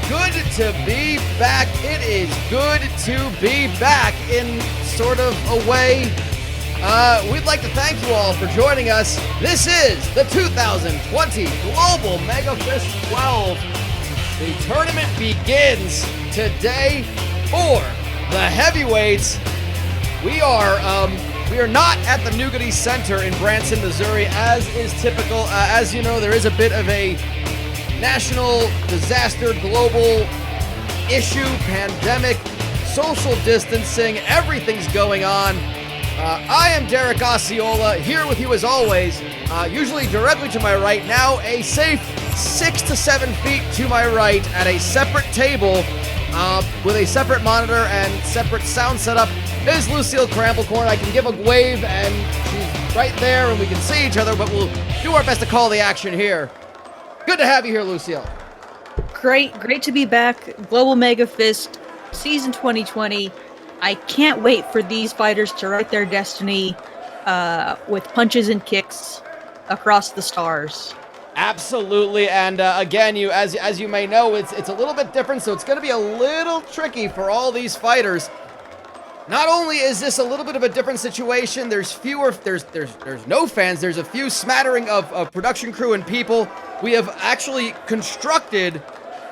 good to be back. It is good to be back in sort of a way. We'd like to thank you all for joining us. This is the 2020 Global MEGAFist 12. The tournament begins today for the heavyweights. We are not at the Nougaty Center in Branson, Missouri, as is typical. As you know, there is a bit of a national disaster, global issue, pandemic, social distancing, everything's going on. I am Derek Osceola, here with you as always, usually directly to my right, now a safe 6 to 7 feet to my right at a separate table with a separate monitor and separate sound setup is Lucille Cramblecorn. I can give a wave and she's right there and we can see each other, but we'll do our best to call the action here. Good to have you here, Lucille. Great to be back. Global MEGAFist, season 2020. I can't wait for these fighters to write their destiny with punches and kicks across the stars. Absolutely, and again, as you may know, it's a little bit different, so it's going to be a little tricky for all these fighters. Not only is this a little bit of a different situation, there's no fans, there's a few smattering of production crew and people. We have actually constructed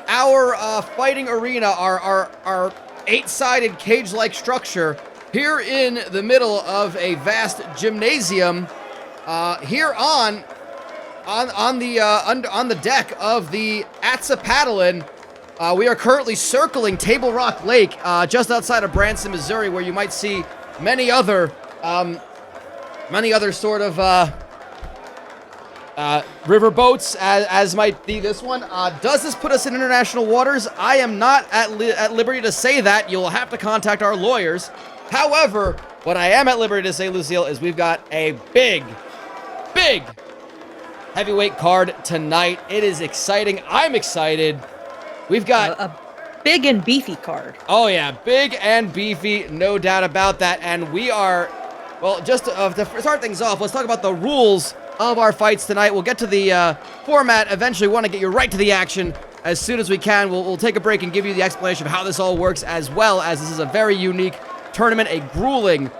our fighting arena, our 8-sided cage-like structure here in the middle of a vast gymnasium here on the deck of the Atzapatalin. We are currently circling Table Rock Lake just outside of Branson, Missouri, where you might see many other sort of river boats, as might be this one. Does this put us in international waters? I am not at liberty to say that. You'll have to contact our lawyers. However, what I am at liberty to say, Lucille, is we've got a big heavyweight card tonight. It is exciting. I'm excited. We've got a big and beefy card. Oh yeah, big and beefy, no doubt about that. And we are, well, just to start things off, let's talk about the rules of our fights tonight. We'll get to the format eventually. We want to get you right to the action as soon as we can. We'll take a break and give you the explanation of how this all works, as well as this is a very unique tournament, a grueling,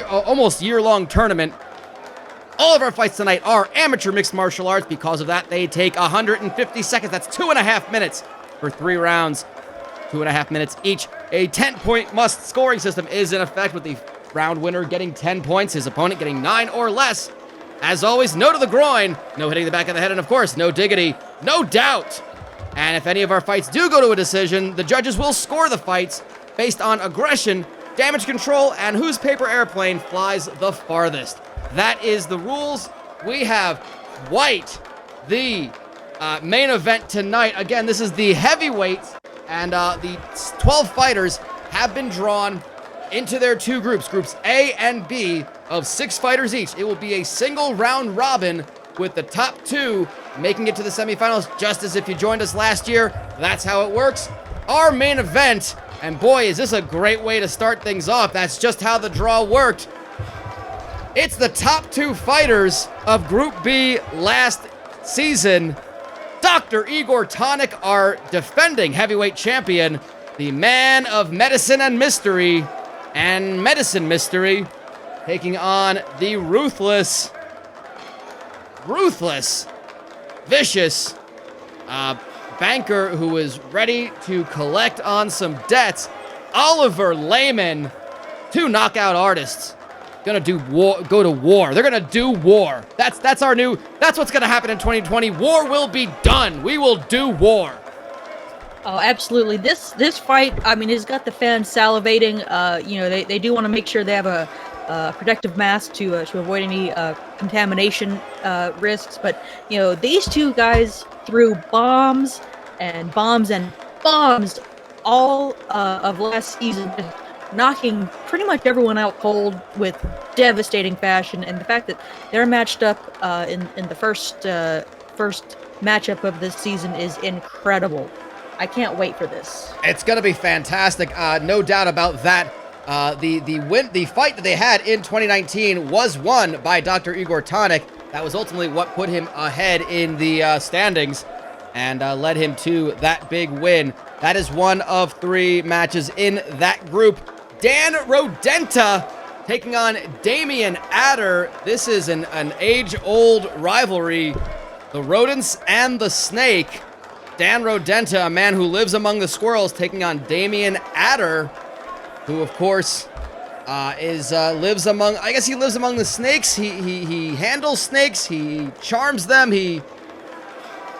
almost year-long tournament. All of our fights tonight are amateur mixed martial arts. Because of that, they take 150 seconds. That's 2.5 minutes for 3 rounds. 2.5 minutes each. A 10-point must scoring system is in effect, with the round winner getting 10 points, his opponent getting 9 or less. As always, no to the groin, no hitting the back of the head, and of course, no diggity, no doubt. And if any of our fights do go to a decision, the judges will score the fights based on aggression, damage control, and whose paper airplane flies the farthest. That is the rules. We have White, the main event tonight. Again, this is the heavyweights, and the 12 fighters have been drawn into their 2 groups, groups A and B, of 6 fighters each. It will be a single round robin with the top 2 making it to the semifinals, just as if you joined us last year. That's how it works. Our main event, and boy, is this a great way to start things off. That's just how the draw worked. It's the top 2 fighters of Group B last season. Dr. Igor Tonic, our defending heavyweight champion, the man of medicine and mystery, and medicine mystery, taking on the ruthless, vicious banker who is ready to collect on some debts, Oliver Lehman. 2 knockout artists. Gonna go to war. They're gonna do war. That's what's gonna happen in 2020. War will be done. We will do war. Oh, absolutely. This fight, I mean, has got the fans salivating. They do want to make sure they have a protective mask to avoid any contamination risks. But these 2 guys threw bombs all of last season, knocking pretty much everyone out cold with devastating fashion. And the fact that they're matched up in the first matchup of this season is incredible. I can't wait for this. It's going to be fantastic. No doubt about that. The fight that they had in 2019 was won by Dr. Igor Tonic. That was ultimately what put him ahead in the standings. and led him to that big win. That is one of 3 matches in that group. Dan Rodenta taking on Damian Adder. This is an age-old rivalry. The rodents and the snake. Dan Rodenta, a man who lives among the squirrels, taking on Damian Adder, who, of course, lives among the snakes. He handles snakes. He charms them. He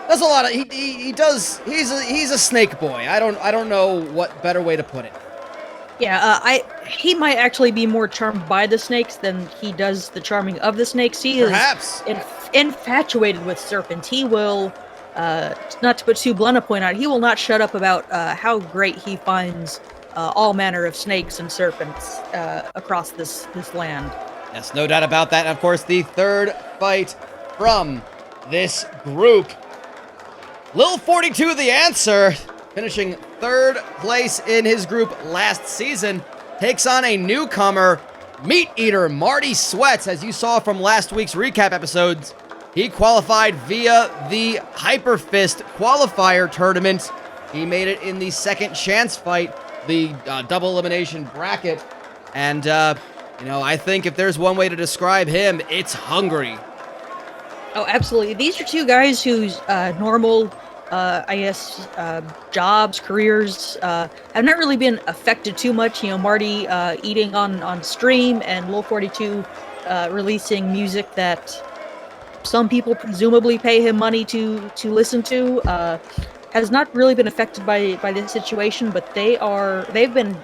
does a lot of. He's a snake boy. I don't know what better way to put it. Yeah, he might actually be more charmed by the snakes than he does the charming of the snakes. He Perhaps. is infatuated with serpents. He will, not to put too blunt a point out, he will not shut up about how great he finds all manner of snakes and serpents across this land. Yes, no doubt about that. And of course, the third fight from this group. Lil 42 the answer, finishing 3rd place in his group last season, takes on a newcomer, Meat Eater Marty Sweats. As you saw from last week's recap episodes, he qualified via the HyperFist qualifier tournament. He made it in the second chance fight, the double elimination bracket. And, I think if there's one way to describe him, it's hungry. Oh, absolutely. These are 2 guys whose normal, jobs, careers, have not really been affected too much. Marty eating on stream, and Lil 42 releasing music that some people presumably pay him money to listen to, has not really been affected by this situation, but they've been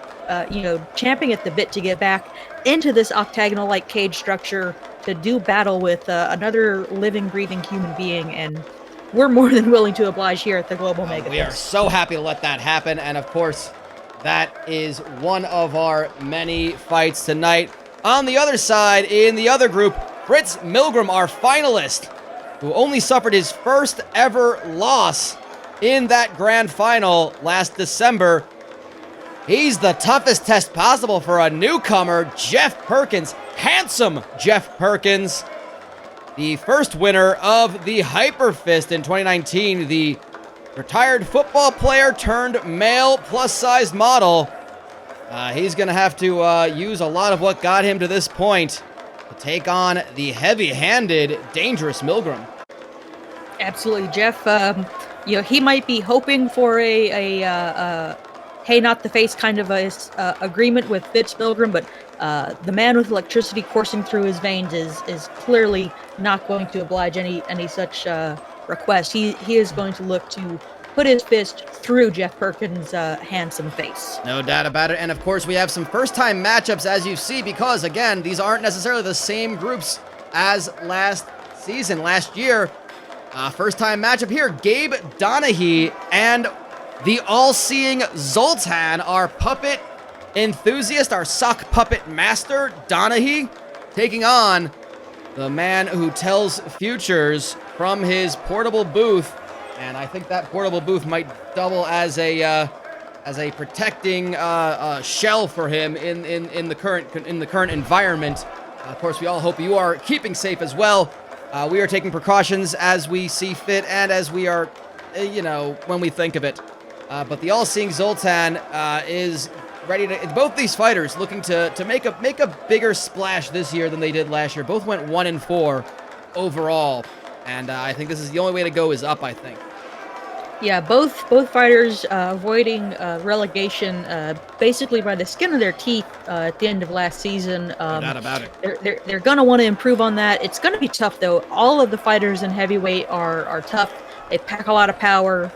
champing at the bit to get back into this octagonal-like cage structure to do battle with another living, breathing human being, and we're more than willing to oblige here at the Global MEGAFist. We are so happy to let that happen, and of course, that is one of our many fights tonight. On the other side, in the other group, Fritz Milgram, our finalist, who only suffered his first ever loss in that grand final last December. He's the toughest test possible for a newcomer, Jeff Perkins. Handsome Jeff Perkins. The first winner of the HyperFist in 2019, the retired football player turned male plus-sized model. He's going to have to use a lot of what got him to this point to take on the heavy-handed, dangerous Milgram. Absolutely, Jeff. He might be hoping for a hey, not the face kind of agreement with Fitz Milgram, but the man with electricity coursing through his veins is clearly not going to oblige any such request. He is going to look to put his fist through Jeff Perkins' handsome face. No doubt about it. And of course, we have some first-time matchups, as you see, because again, these aren't necessarily the same groups as last year. First-time matchup here, Gabe Donahue and the all-seeing Zoltan, our puppet enthusiast, our sock puppet master, Donahue, taking on the man who tells futures from his portable booth. And I think that portable booth might double as a protecting shell for him in the current environment. Of course, we all hope you are keeping safe as well. We are taking precautions as we see fit and as we are, when we think of it. But the all-seeing Zoltan is ready to. Both these fighters looking to make a bigger splash this year than they did last year. Both went 1-4 overall, and I think this is the only way to go is up. I think. Yeah, both fighters avoiding relegation basically by the skin of their teeth at the end of last season. No doubt about it. They're gonna want to improve on that. It's gonna be tough though. All of the fighters in heavyweight are tough. They pack a lot of power.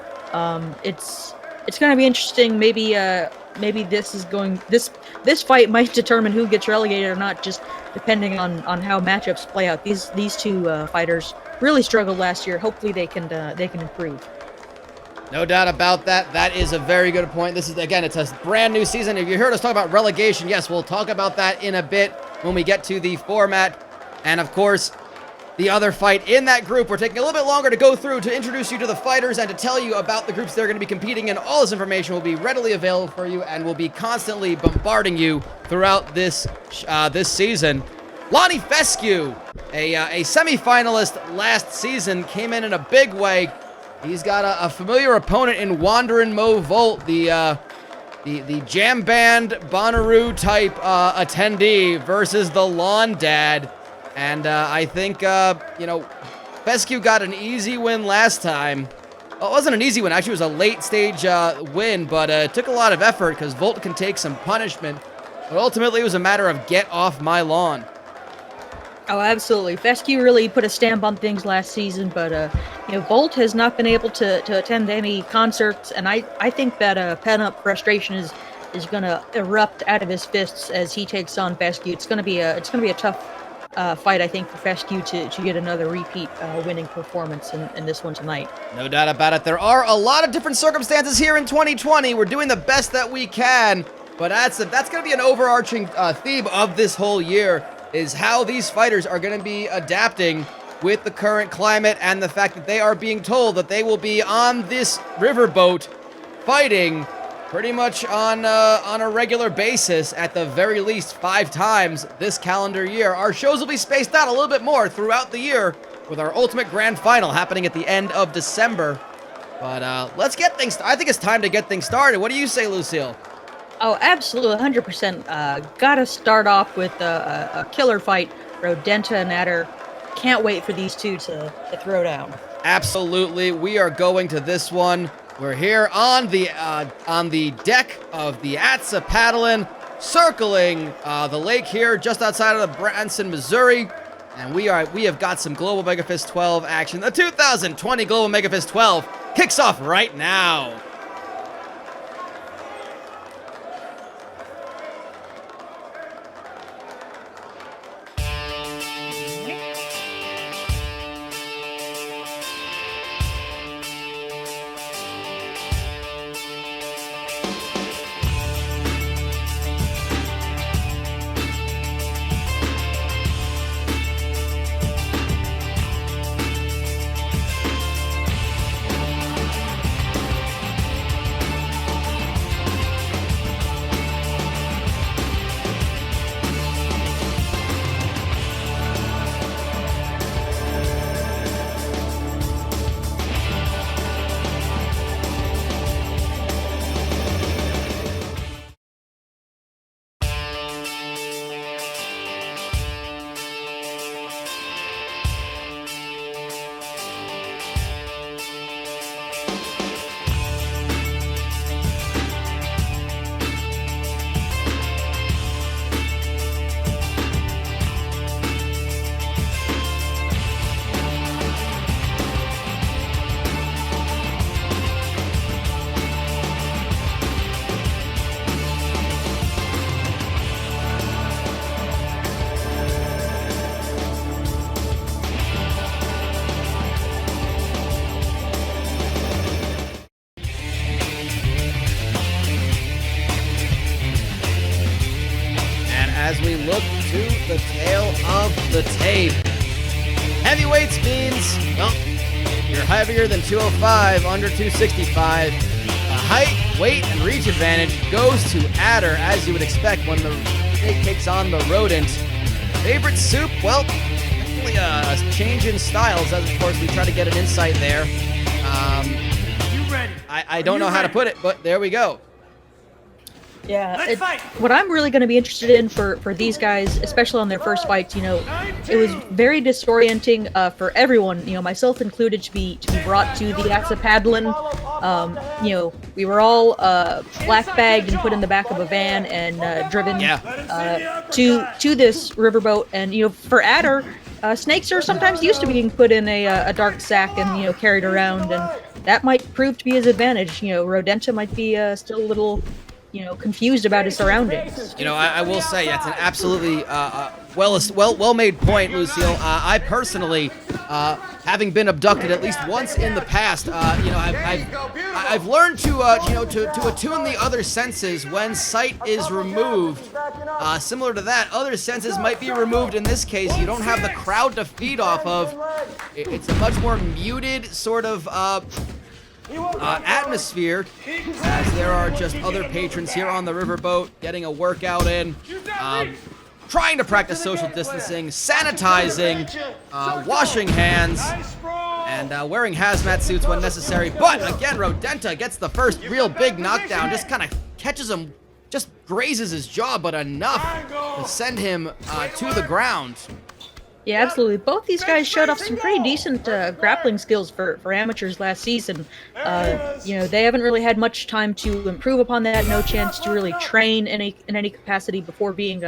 It's gonna be interesting. Maybe this fight might determine who gets relegated or not, just depending on how matchups play out. These two fighters really struggled last year. Hopefully they can improve. No doubt about that. That is a very good point. This is, again, it's a brand new season. If you heard us talk about relegation, yes, we'll talk about that in a bit when we get to the format. And of course, the other fight in that group, we're taking a little bit longer to go through to introduce you to the fighters and to tell you about the groups they're going to be competing in. All this information will be readily available for you and will be constantly bombarding you throughout this season. Lonnie Fescue, a semi-finalist last season, came in a big way. He's got a familiar opponent in Wanderin' Mo Volt, the jam band Bonnaroo type attendee versus the Lawn Dad. And I think, Fescue got an easy win last time. Well, it wasn't an easy win, actually it was a late stage win, but it took a lot of effort because Volt can take some punishment. But ultimately it was a matter of get off my lawn. Oh, absolutely. Fescue really put a stamp on things last season, but Volt has not been able to attend any concerts, and I think that pent-up frustration is going to erupt out of his fists as he takes on Fescue. It's going to be a tough fight, I think, for Fescue to get another repeat winning performance in this one tonight. No doubt about it. There are a lot of different circumstances here in 2020. We're doing the best that we can, but that's going to be an overarching theme of this whole year, is how these fighters are going to be adapting with the current climate and the fact that they are being told that they will be on this riverboat fighting pretty much on a regular basis, at the very least 5 times this calendar year. Our shows will be spaced out a little bit more throughout the year, with our Ultimate Grand Final happening at the end of December. But let's get things I think it's time to get things started. What do you say, Lucille? Oh, absolutely, 100%. Gotta start off with a killer fight, Rodenta and Adder. Can't wait for these two to throw down. Absolutely, we are going to this one. We're here on the deck of the Atsa Paddlin', circling the lake here just outside of Branson, Missouri, and we have got some Global MEGAFist 12 action. The 2020 Global MEGAFist 12 kicks off right now. As we look to the tail of the tape, heavyweights means, well, you're heavier than 205, under 265. The height, weight, and reach advantage goes to Adder, as you would expect when the snake takes on the rodent. Favorite soup? Well, definitely a change in styles, as of course we try to get an insight there. You ready? I don't know how to put it, but there we go. Yeah, what I'm really going to be interested in for these guys, especially on their first fights, it was very disorienting for everyone, myself included, to be brought to the Atsa Paddlin'. We were all black bagged and put in the back of a van and driven to this riverboat. And for Adder, snakes are sometimes used to being put in a dark sack and carried around, and that might prove to be his advantage. Rodenta might be still a little confused about his surroundings. I will say that's an absolutely well-made point, Lucille. I personally, having been abducted at least once in the past, I've learned to attune the other senses when sight is removed. Similar to that, other senses might be removed. In this case, you don't have the crowd to feed off of. It's a much more muted sort of atmosphere, as there are just other patrons here on the riverboat getting a workout in, trying to practice social distancing, sanitizing, washing hands, and wearing hazmat suits when necessary. But again, Rodenta gets the first real big knockdown, just kind of catches him, just grazes his jaw, but enough to send him to the ground. Yeah, absolutely. Both these guys showed off some pretty decent grappling skills for amateurs last season. You know, they haven't really had much time to improve upon that. No chance to really train in any capacity before being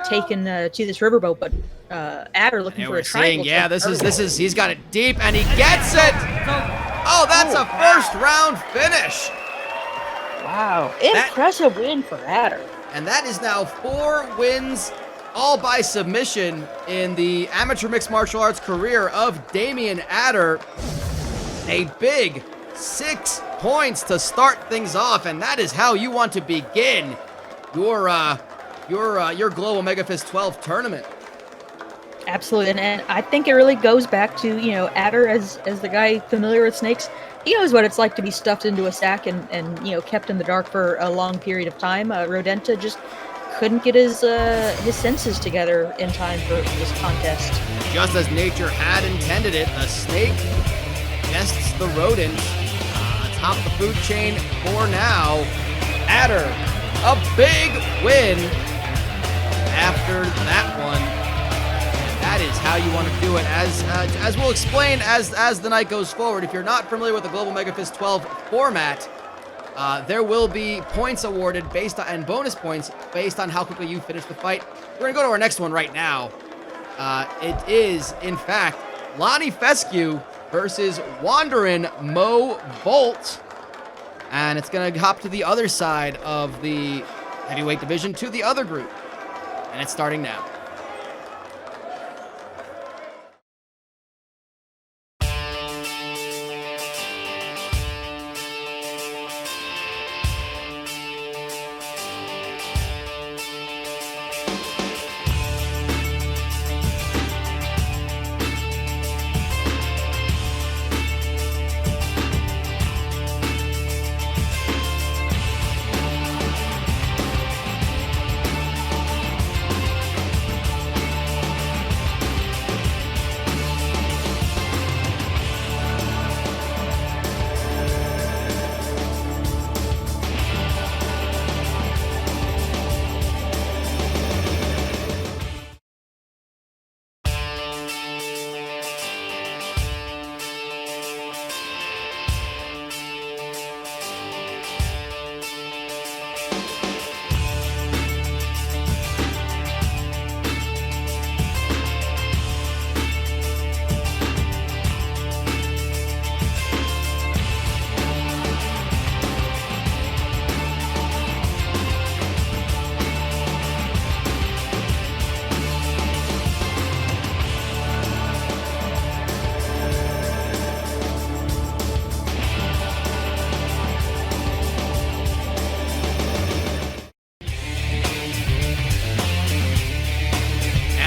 taken to this riverboat. But Adder looking for a triangle. Yeah, this is. He's got it deep, and he gets it. Oh, that's a first round finish. Wow, impressive win for Adder. And that is now 4 wins, all by submission, in the amateur mixed martial arts career of Damian Adder. A big 6 points to start things off, and that is how you want to begin your Global MEGAFist 12 tournament. Absolutely, and I think it really goes back to, you know, Adder as the guy familiar with snakes. He knows what it's like to be stuffed into a sack and you know, kept in the dark for a long period of time. Rodenta just couldn't get his senses together in time for this contest. Just as nature had intended it, the snake bests the rodent atop the food chain for now. Adder, a big win after that one. That is how you want to do it, as we'll explain as the night goes forward. If you're not familiar with the Global MEGAFist 12 format, there will be points awarded based on, and bonus points based on how quickly you finish the fight. We're gonna go to our next one right now. It is, in fact, Lonnie Fescue versus Wanderin Mo Volt, and it's gonna hop to the other side of the heavyweight division to the other group, and it's starting now.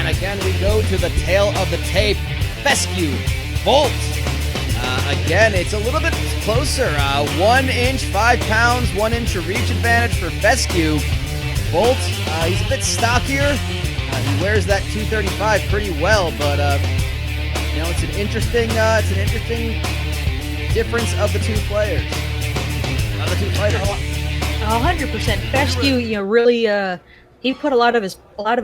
Again, we go to the tail of the tape. Fescue, Volt. Again, it's a little bit closer. 1 inch, 5 pounds, 1 inch of reach advantage for Fescue. Volt, he's a bit stockier. He wears that 235 pretty well, but you know, it's an interesting difference of the two players. Of the two fighters. 100%. Fescue, you know, really he put a lot of his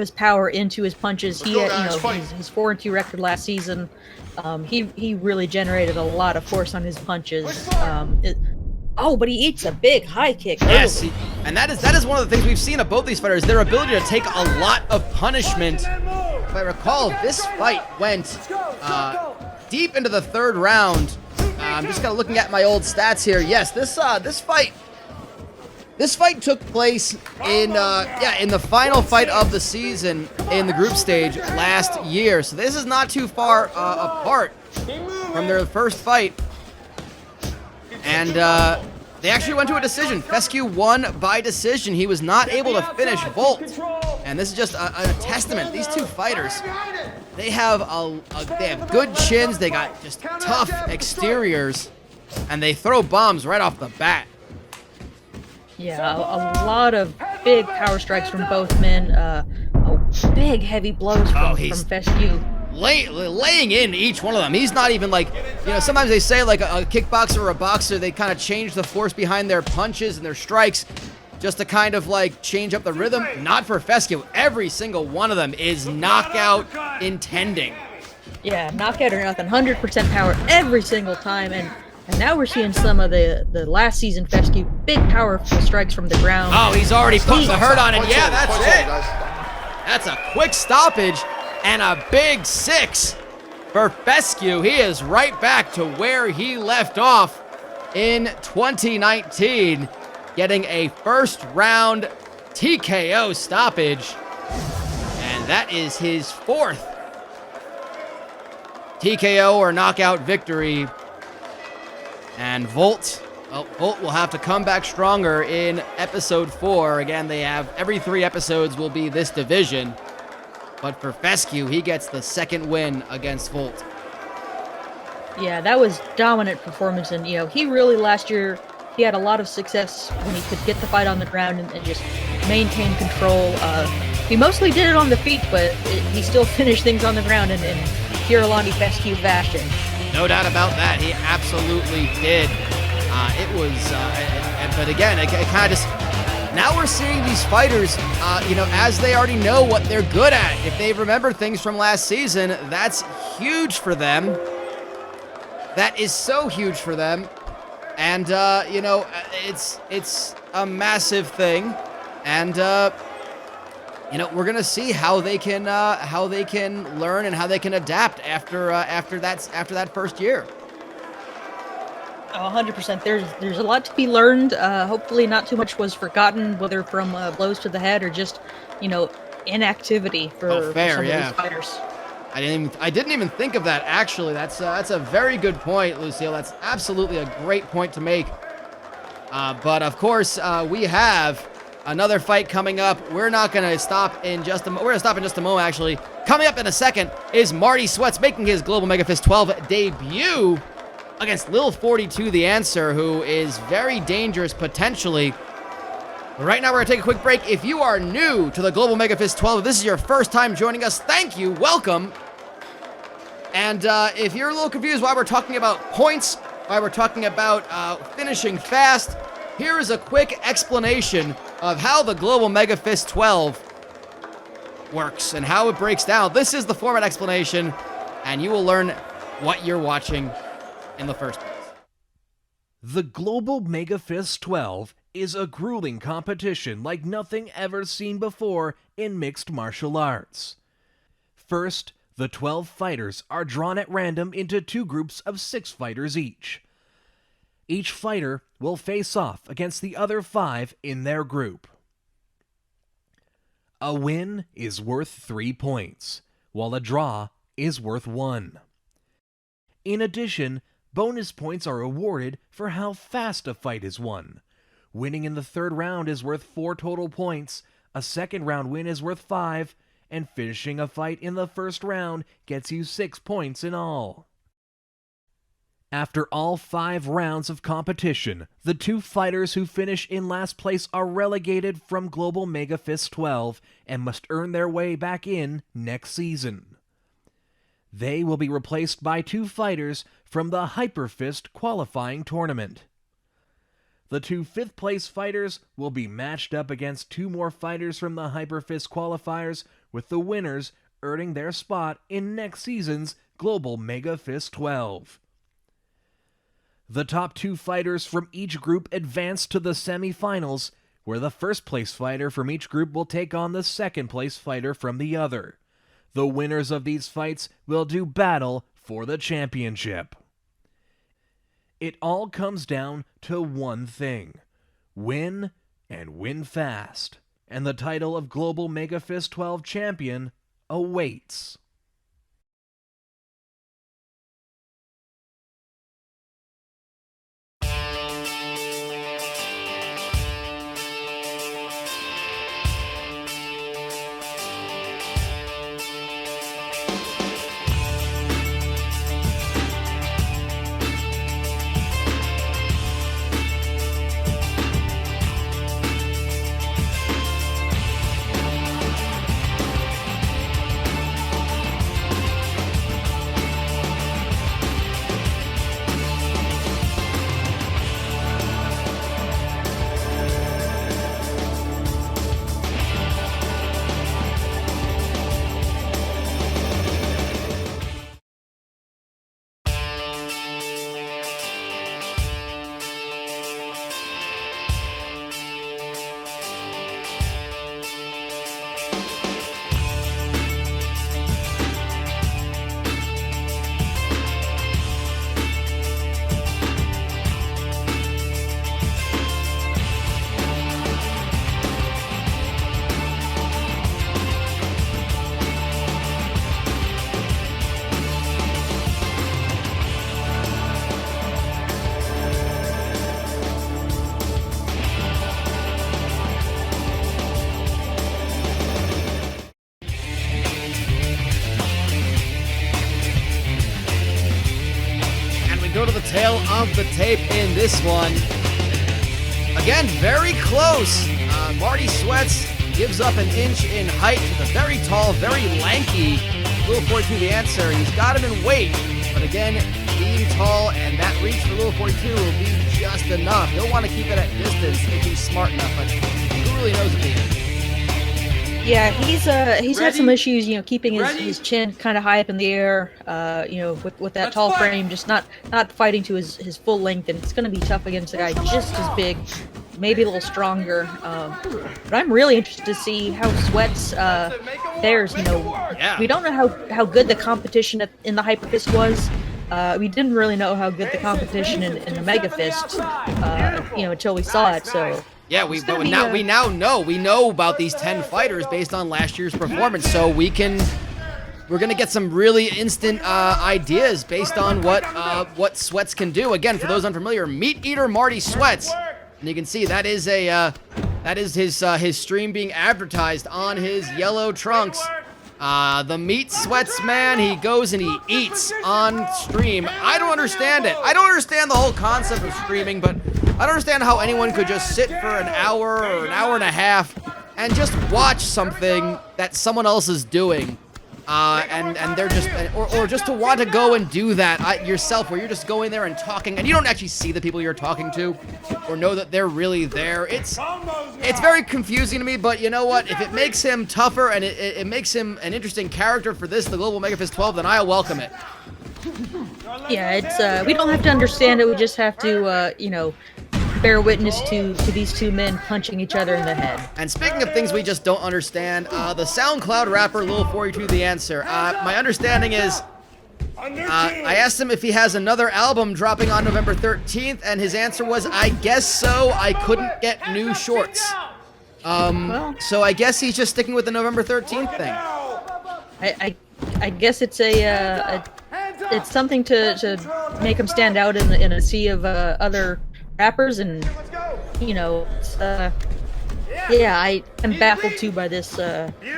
power into his punches. He had, you know, his 4-2 record last season. He really generated a lot of force on his punches. But he eats a big high kick. Yes, and that is one of the things we've seen of both these fighters, their ability to take a lot of punishment. If I recall, this fight went deep into the 3rd round. I'm just kind of looking at my old stats here. Yes, this fight took place in the final fight of the season in the group stage last year. So this is not too far apart from their first fight. And they actually went to a decision. Fescue won by decision. He was not able to finish Volt. And this is just a testament. These two fighters, they have good chins. They got just tough exteriors, and they throw bombs right off the bat. Yeah, a lot of big power strikes from both men. Big heavy blows from Fescue. laying in each one of them. He's not even like, sometimes they say like a kickboxer or a boxer, they kind of change the force behind their punches and their strikes just to kind of like change up the rhythm. Not for Fescue. Every single one of them is knockout intending. Yeah, knockout or nothing, 100% power every single time, and now we're seeing some of the last season Fescue, big powerful strikes from the ground. Oh, he's already put the hurt on it. Yeah, that's it. That's a quick stoppage and a big 6 for Fescue. He is right back to where he left off in 2019, getting a first round TKO stoppage, and that is his 4th TKO or knockout victory. And Volt will have to come back stronger in episode 4. Again, they have every 3 episodes will be this division. But for Fescue, he gets the 2nd win against Volt. Yeah, that was dominant performance, and he really last year he had a lot of success when he could get the fight on the ground and just maintain control. He mostly did it on the feet, but he still finished things on the ground in pure Lonnie Fescue fashion. No doubt about that. He absolutely did. But again, it kind of just, now we're seeing these fighters, as they already know what they're good at. If they remember things from last season, that's huge for them. That is so huge for them. And, it's a massive thing. And, we're gonna see how they can learn and how they can adapt after that first year. 100%. There's a lot to be learned. Hopefully, not too much was forgotten, whether from blows to the head or just inactivity for some of these fighters. I didn't even think of that. Actually, that's a very good point, Lucille. That's absolutely a great point to make. But of course, we have another fight coming up. We're not going to stop in just a moment. We're going to stop in just a moment, actually. Coming up in a second is Marty Sweats making his Global MEGAFist 12 debut against Lil 42 The Answer, who is very dangerous potentially. But right now, we're going to take a quick break. If you are new to the Global MEGAFist 12, if this is your first time joining us, thank you. Welcome. And if you're a little confused why we're talking about points, why we're talking about finishing fast, here is a quick explanation of how the Global MEGAFist 12 works and how it breaks down. This is the format explanation, and you will learn what you're watching in the first place. The Global MEGAFist 12 is a grueling competition like nothing ever seen before in mixed martial arts. First, the 12 fighters are drawn at random into 2 groups of 6 fighters each. Each fighter will face off against the other 5 in their group. A win is worth 3 points, while a draw is worth 1. In addition, bonus points are awarded for how fast a fight is won. Winning in the 3rd round is worth 4 total points, a 2nd round win is worth 5, and finishing a fight in the 1st round gets you 6 points in all. After all 5 rounds of competition, the 2 fighters who finish in last place are relegated from Global MEGAFist 12 and must earn their way back in next season. They will be replaced by 2 fighters from the HyperFist qualifying tournament. The 2 5th-place fighters will be matched up against 2 more fighters from the HyperFist qualifiers, with the winners earning their spot in next season's Global MEGAFist 12. The top 2 fighters from each group advance to the semifinals, where the 1st-place fighter from each group will take on the 2nd-place fighter from the other. The winners of these fights will do battle for the championship. It all comes down to one thing: win, and win fast. And the title of Global MEGAFist 12 champion awaits. of the tape in this one. Again, very close. Marty Sweats gives up an inch in height to the very tall, very lanky Little 42 the answer. He's got him in weight, but again, being tall and that reach for Little 42 will be just enough. He'll want to keep it at distance if he's smart enough, but who really knows if he is? Yeah, he's had some issues, keeping his chin kind of high up in the air, with that tall frame, just not fighting to his full length, and it's going to be tough against a guy just as big, maybe a little stronger. But I'm really interested to see how Sweats fares. We don't know how good the competition in the Hyperfist was. We didn't really know how good the competition in the MEGAFist, until we saw it. So. Yeah, we now know. We know about these 10 fighters based on last year's performance, so we're gonna get some really instant ideas based on what Sweats can do. Again, for those unfamiliar, Meat Eater Marty Sweats, and you can see that is his stream being advertised on his yellow trunks. The Meat Sweats man, he goes and he eats on stream. I don't understand it. I don't understand the whole concept of streaming, but I don't understand how anyone could just sit for an hour or an hour and a half and just watch something that someone else is doing. And they're just, or just to want to go and do that yourself, where you're just going there and talking, and you don't actually see the people you're talking to, or know that they're really there. It's very confusing to me, but you know what? If it makes him tougher and it makes him an interesting character for the Global MEGAFist 12, then I'll welcome it. Yeah, it's we don't have to understand it. We just have to, bear witness to these two men punching each other in the head. And speaking of things we just don't understand, the SoundCloud rapper Lil 42 the answer. My understanding is, I asked him if he has another album dropping on November 13th, and his answer was, I guess so, I couldn't get new shorts. So I guess he's just sticking with the November 13th thing. I guess it's it's something to make him stand out in a sea of other rappers, and I am baffled too by this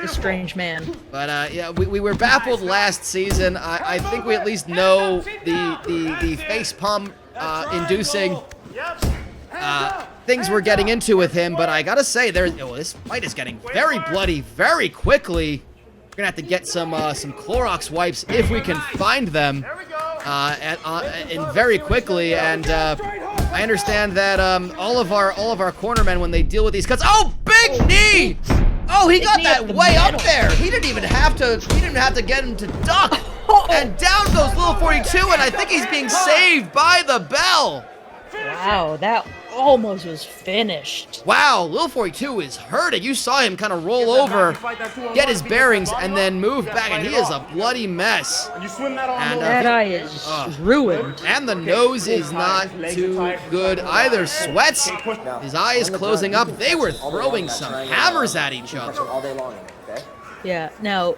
strange man. But yeah, we were baffled last season. I think we at least know the facepalm inducing things we're getting into with him. But I gotta say, this fight is getting very bloody very quickly. We're gonna have to get some Clorox wipes if we can find them, and very quickly. And I understand that all of our cornermen, when they deal with these cuts, big knee! Oh, he got that way up there. He didn't even have to get him to duck. And down goes Little 42, and I think he's being saved by the bell. Wow, that almost was finished. Wow, Lil 42 is hurting. You saw him kind of roll over, get his bearings, and then move back, and he is a bloody mess. And that eye is ruined. And the nose is not too good either. Sweats, his eye is closing up. They were throwing some hammers at each other. Yeah. Now,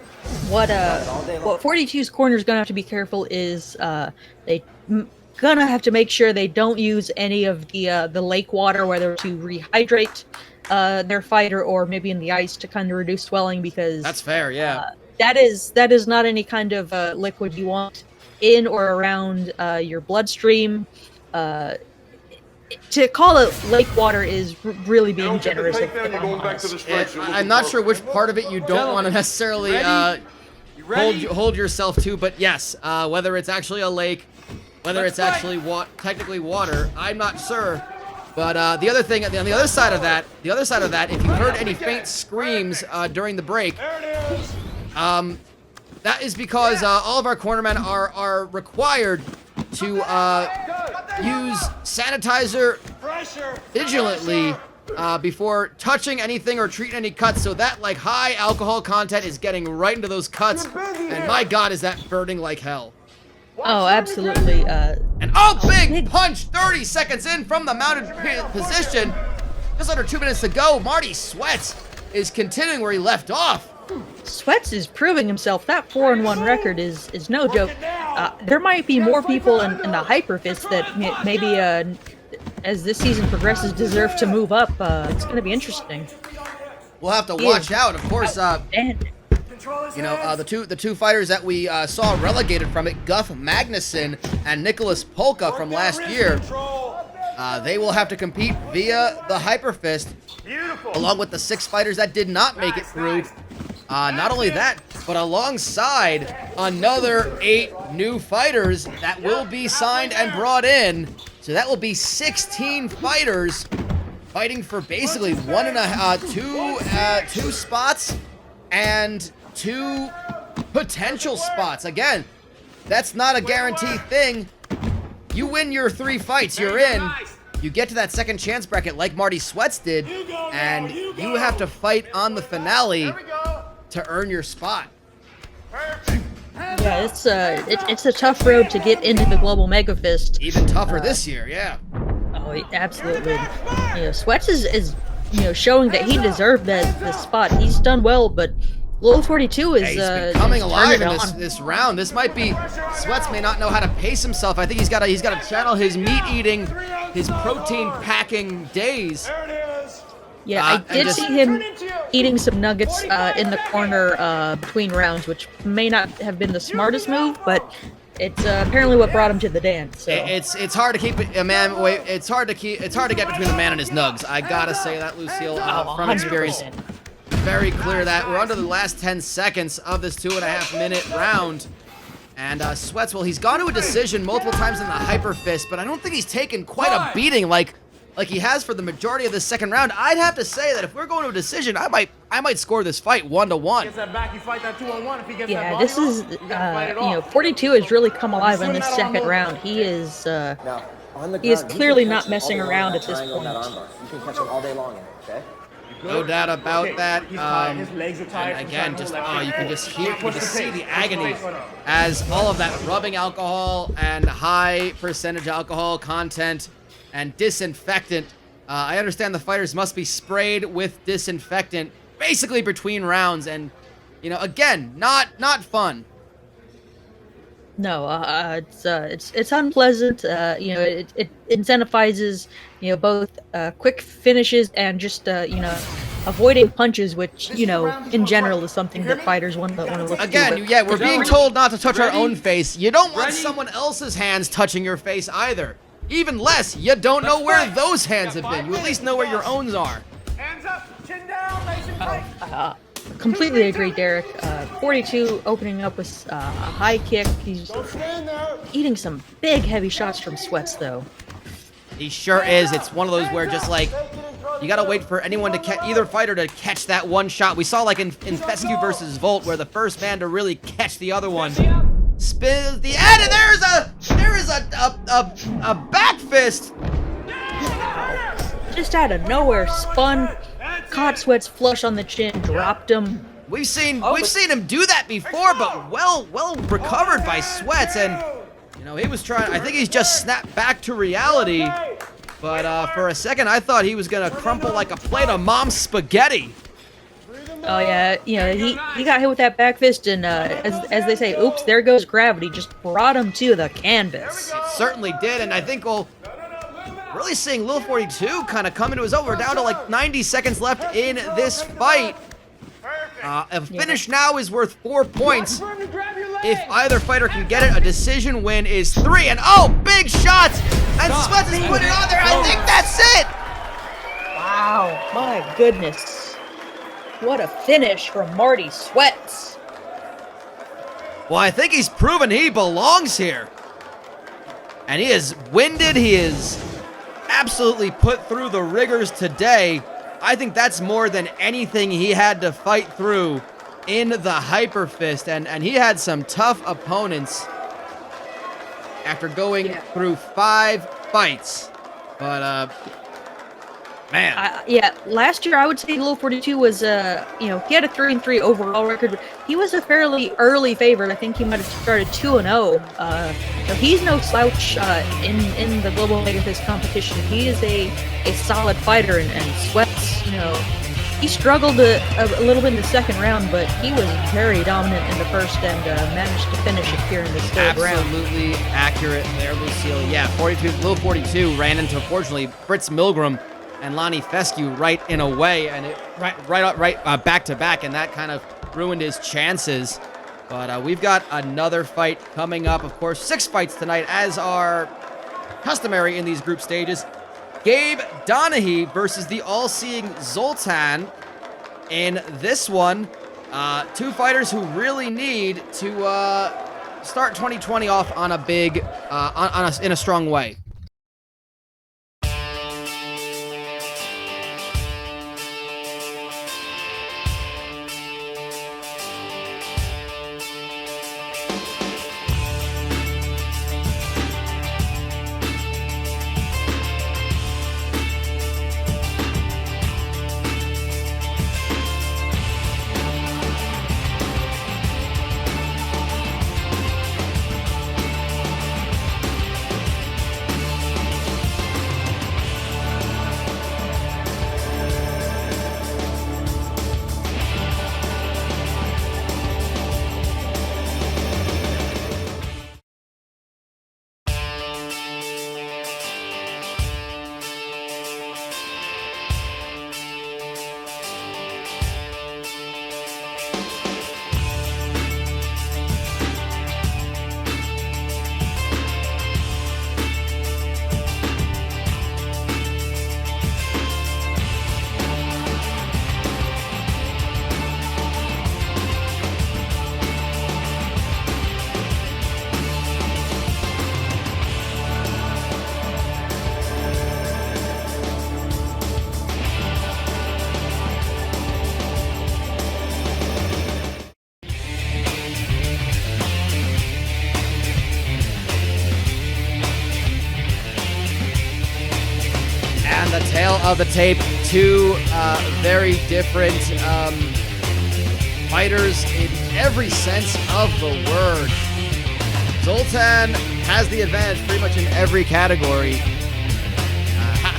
what 42's corner is gonna have to be careful is they gonna have to make sure they don't use any of the lake water, whether to rehydrate their fighter or maybe in the ice to kind of reduce swelling, because that's fair. Yeah. That is not any kind of liquid you want in or around your bloodstream. To call it lake water is really being generous. I'm not sure which part of it you don't want to necessarily hold yourself to, but yes, whether it's actually a lake, whether it's actually technically water, I'm not sure. But the other thing, on the other side of that, if you heard any faint screams during the break, that is because all of our cornermen are required to use sanitizer vigilantly before touching anything or treating any cuts, so that high alcohol content is getting right into those cuts, and my God, is that burning like hell. Oh, absolutely. And big punch 30 seconds in from the mounted position. Just under 2 minutes to go. Marty Sweats is continuing where he left off. Sweats is proving himself. That 4-1 record is no joke. There might be more people in the Hyperfist that maybe, as this season progresses, deserve to move up. It's going to be interesting. We'll have to watch out. Of course, You know, the two fighters that we saw relegated from it, Guff Magnuson and Nicholas Polka from last year, they will have to compete via the Hyper Fist, along with the 6 fighters that did not make it through. Not only that, but alongside another 8 new fighters that will be signed and brought in. So that will be 16 fighters fighting for basically 2 spots and 2 potential spots. Again, that's not a guaranteed thing. You win your 3 fights, you're in. You get to that second chance bracket like Marty Sweats did, and you have to fight on the finale to earn your spot. Yeah, it's a tough road to get into the Global MEGAFist. Even tougher this year, yeah. Oh, absolutely. You know, Sweats is showing that he deserved the spot. He's done well, but Lil 42 is He's been coming alive in on. this round. This might be Sweats may not know how to pace himself. I think he's got to channel his meat eating, his protein packing days. Yeah, I did see him eating some nuggets in the corner between rounds, which may not have been the smartest move, but it's apparently what brought him to the dance. So. It's hard to keep a man. It's hard to get between the man and his nugs. I gotta say that, Lucille, from experience. 100%. Very clear that we're under the last 10 seconds of this 2.5-minute round. And Sweats, well, he's gone to a decision multiple times in the Hyper Fist, but I don't think he's taken quite a beating like he has for the majority of this second round. I'd have to say that if we're going to a decision, I might score this fight 1-1. Yeah, this is 42 has really come alive in this second round. He is clearly not messing around at this point. You can catch him all day long in it, okay? No doubt about that. And again, you can just see the agony as all of that rubbing alcohol and high percentage alcohol content and disinfectant. I understand the fighters must be sprayed with disinfectant basically between rounds, and again, not fun. No, it's unpleasant. It incentivizes both quick finishes and just avoiding punches, which in general is something that fighters want to look again. to. Yeah, we're being told not to touch our own face. You don't want someone else's hands touching your face either. Even less, you don't know where those hands have been. You at least know where your owns are. Hands up, chin down, nice and tight. Completely agree, Derek. 42 opening up with a high kick. He's eating some big, heavy shots from Sweats, though. He sure is. It's one of those where just like you gotta wait for anyone to catch either fighter to catch that one shot. We saw like in Fescue versus Volt, where the first man to really catch the other one spins the end, and there is a back fist. Just out of nowhere, spun, caught Sweats flush on the chin, dropped him. We've seen him do that before, but well recovered by Sweats, and he was trying. I think he's just snapped back to reality. But for a second, I thought he was gonna crumple like a plate of mom's spaghetti. Oh yeah, he got hit with that back fist, and as they say, oops, there goes gravity. Just brought him to the canvas. It certainly did, and I think really seeing Lil 42 kind of come into his own. We're down to like 90 seconds left in this fight. A finish now is worth 4 points. If either fighter can get it, a decision win is 3. And big shots! And Sweats has put it on there. I think that's it. Wow, my goodness. What a finish from Marty Sweats. Well, I think he's proven he belongs here. And he is winded. He is absolutely put through the rigors today. I think that's more than anything he had to fight through in the Hyper Fist, and he had some tough opponents after going through 5 fights. But man, last year I would say Lil 42 was he had a 3-3 overall record, but he was a fairly early favorite. I think he might have started 2-0. So he's no slouch in the Global MEGAFist competition. He is a solid fighter, and Sweats, he struggled a little bit in the second round, but he was very dominant in the first and managed to finish it here in this third round. Absolutely accurate there, Lucille. Yeah, Lil 42 ran into, unfortunately, Fritz Milgram and Lonnie Fescue right in a way, and it right back to back, and that kind of ruined his chances. But we've got another fight coming up. Of course, 6 fights tonight, as are customary in these group stages. Gabe Donaghy versus the all-seeing Zoltan. In this one, 2 fighters who really need to start 2020 off on a big, in a strong way. The tail of the tape, 2 very different fighters in every sense of the word. Zoltan has the advantage pretty much in every category.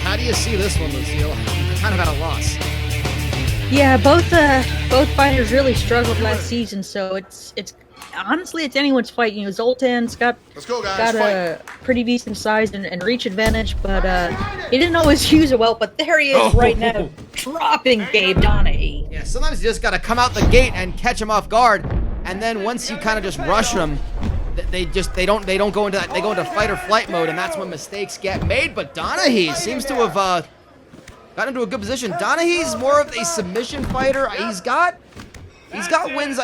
How do you see this one, Lucille? I'm kind of at a loss. Yeah, both fighters really struggled last season, so it's honestly it's anyone's fight. You know, Zoltan's got a pretty decent size and reach advantage, but he didn't always use it well. But there he is right now, dropping Gabe Donaghy. Yeah, sometimes you just got to come out the gate and catch him off guard, and then once you kind of just rush them, they don't go into that. They go into fight or flight mode, and that's when mistakes get made. But Donaghy seems to have gotten into a good position. Donaghy's more of a submission fighter. He's got wins.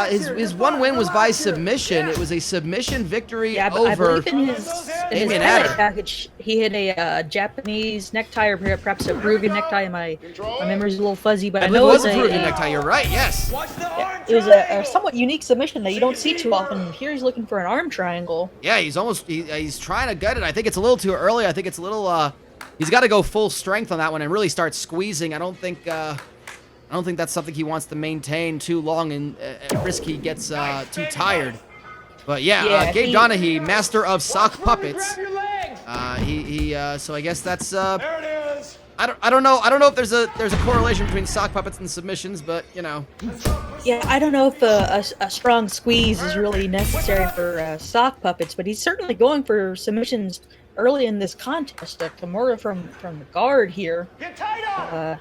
His one win was by submission. It was a submission victory over. I believe in his highlight package, he had a Japanese necktie, or perhaps a Peruvian necktie. My memory's a little fuzzy, but I know it was a Peruvian necktie. You're right. Yes. Yeah, it was a somewhat unique submission that you don't see too often. Here he's looking for an arm triangle. Yeah, he's trying to get it. I think it's a little too early. I think it's a little. He's got to go full strength on that one and really start squeezing. I don't think that's something he wants to maintain too long and risk he gets too tired. But yeah, Gabe Donaghy, master of sock puppets. So I guess that's. There it is. I don't know if there's a correlation between sock puppets and submissions, but you know. Yeah, I don't know if a strong squeeze is really necessary for sock puppets, but he's certainly going for submissions early in this contest. Kimura from the guard here. Get tight up.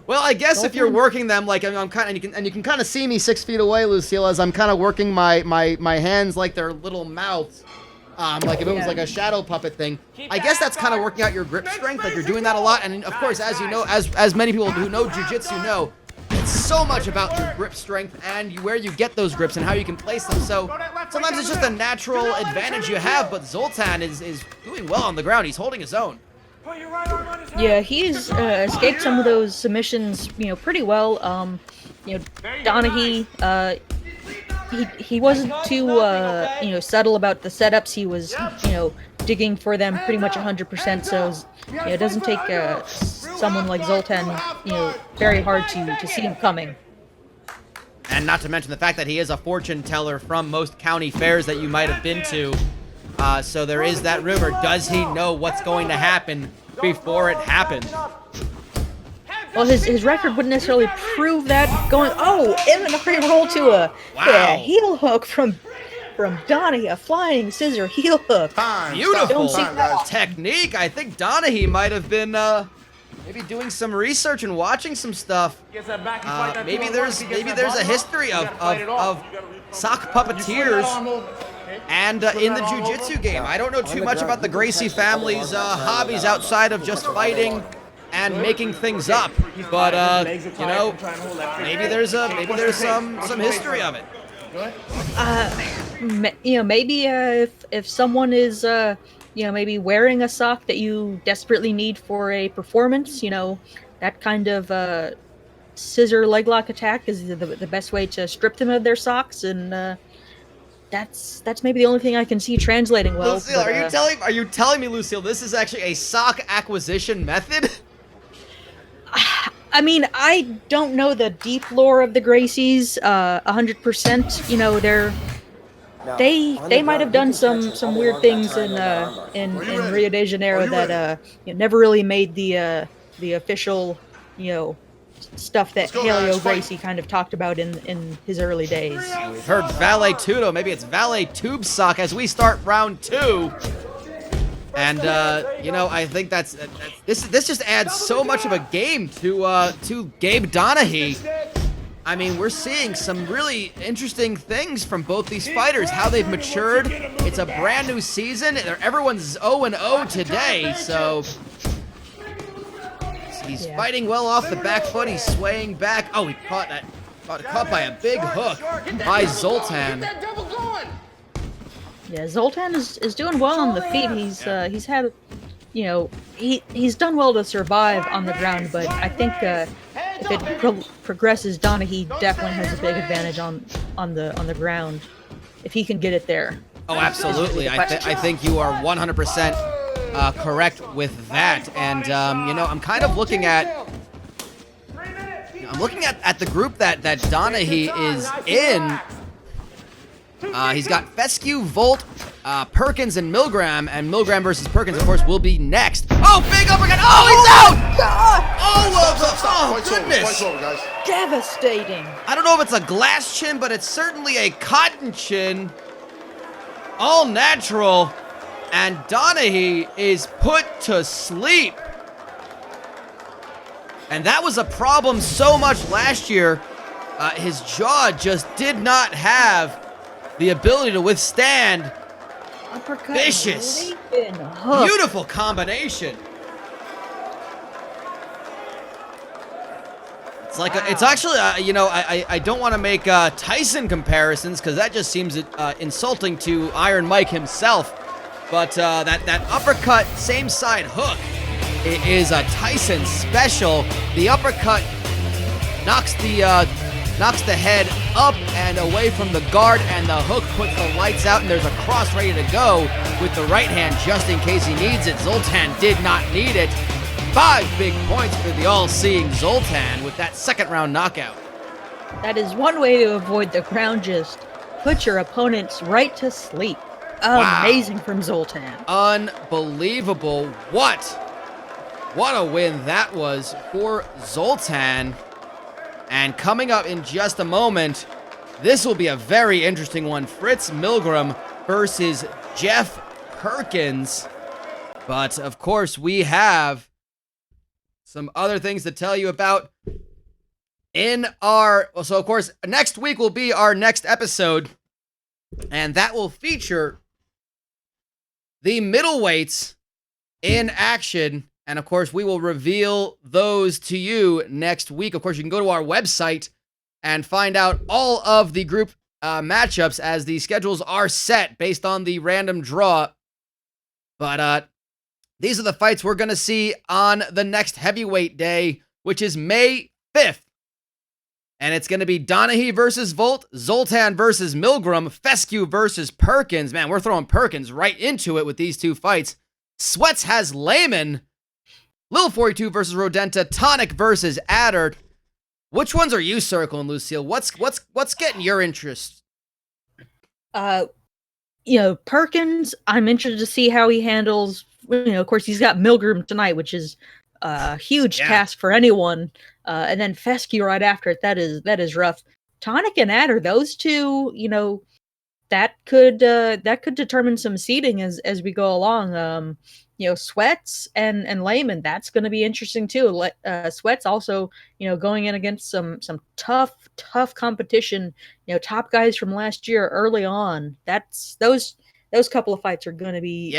Well, I guess if you're working them like I'm kind of, and you can kind of see me 6 feet away, Lucille, as I'm kind of working my hands like their little mouths, like if it was like a shadow puppet thing. I guess that's kind of working out your grip strength, like you're doing that a lot. And of course, as you know, as many people who know jiu-jitsu know, it's so much about your grip strength and where you get those grips and how you can place them. So sometimes it's just a natural advantage you have, but Zoltan is doing well on the ground. He's holding his own. Put your right arm on his head. Yeah, he's escaped some of those submissions, pretty well. Donaghy, he wasn't too, subtle about the setups. He was, digging for them pretty much 100%. So, it doesn't take someone like Zoltan, very hard to see him coming. And not to mention the fact that he is a fortune teller from most county fairs that you might have been to. So there is that rumor. Does he know what's going to happen before it happens? Well, his record wouldn't necessarily prove that. Inventory roll to a heel hook from Donaghy, a flying scissor heel hook. Beautiful technique. I think Donaghy might have been maybe doing some research and watching some stuff. Maybe there's a history of sock puppeteers and in the jiu-jitsu game. I don't know too much about the Gracie family's hobbies outside of just fighting and making things up, but you know, maybe there's some history of it. You know, maybe if someone is you know, maybe wearing a sock that you desperately need for a performance, you know, that kind of scissor leg lock attack is the best way to strip them of their socks, and that's maybe the only thing I can see translating well. Lucille, but, are you telling me, Lucille, this is actually a sock acquisition method? I mean, I don't know the deep lore of the Gracies 100%. You know, they might have done some weird things in Rio de Janeiro that you know, never really made the official, you know, stuff that Helio Gracie kind of talked about in his early days. We've heard Valet Tudo, maybe it's Valet Tube Sock as we start round 2. And you know, I think this just adds so much of a game to Gabe Donaghy. I mean, we're seeing some really interesting things from both these fighters, how they've matured. It's a brand new season. Everyone's 0-0 today, so he's fighting well off the back foot. He's swaying back. Oh, he caught by a big hook by Zoltan. Yeah, Zoltan is doing well on the feet. He's had, you know, he's done well to survive on the ground, but I think if it progresses, Donaghy definitely has a big advantage on the ground if he can get it there. Oh, absolutely. I think you are 100% correct with that. And you know, I'm kind of looking at the group that Donaghy is in. He's got Fescue, Volt, Perkins, and Milgram versus Perkins, of course, will be next. Oh, big uppercut! Oh, he's out! God! Oh, goodness! guys. Devastating. I don't know if it's a glass chin, but it's certainly a cotton chin. All natural. And Donaghy is put to sleep. And that was a problem so much last year. His jaw just did not have the ability to withstand Uppercut, vicious, hook. beautiful combination. It's like it's actually, you know, I don't want to make Tyson comparisons because that just seems insulting to Iron Mike himself. But that uppercut, same side hook, it is a Tyson special. The uppercut knocks the head up and away from the guard, and the hook puts the lights out, and there's a cross ready to go with the right hand just in case he needs it. Zoltan did not need it. 5 big points for the all-seeing Zoltan with that second round knockout. That is one way to avoid the ground gist. Put your opponents right to sleep. Wow. Amazing from Zoltan. Unbelievable. What a win that was for Zoltan. And coming up in just a moment, this will be a very interesting one. Fritz Milgram versus Jeff Perkins. But, of course, we have some other things to tell you about so, of course, next week will be our next episode. And that will feature the middleweights in action. And, of course, we will reveal those to you next week. Of course, you can go to our website and find out all of the group matchups as the schedules are set based on the random draw. But these are the fights we're going to see on the next heavyweight day, which is May 5th. And it's going to be Donaghy versus Volt, Zoltan versus Milgram, Fescue versus Perkins. Man, we're throwing Perkins right into it with these two fights. Sweats has Layman. Lil 42 versus Rodenta, Tonic versus Adder. Which ones are you circling, Lucille? What's getting your interest? You know, Perkins, I'm interested to see how he handles, you know, of course he's got Milgram tonight, which is a huge task for anyone. And then Fescue right after it, that is rough. Tonic and Adder, those two, you know, that could determine some seeding as we go along. Sweats and Layman, that's going to be interesting too. Sweats also, going in against some tough competition. Top guys from last year early on. That's those couple of fights are going to be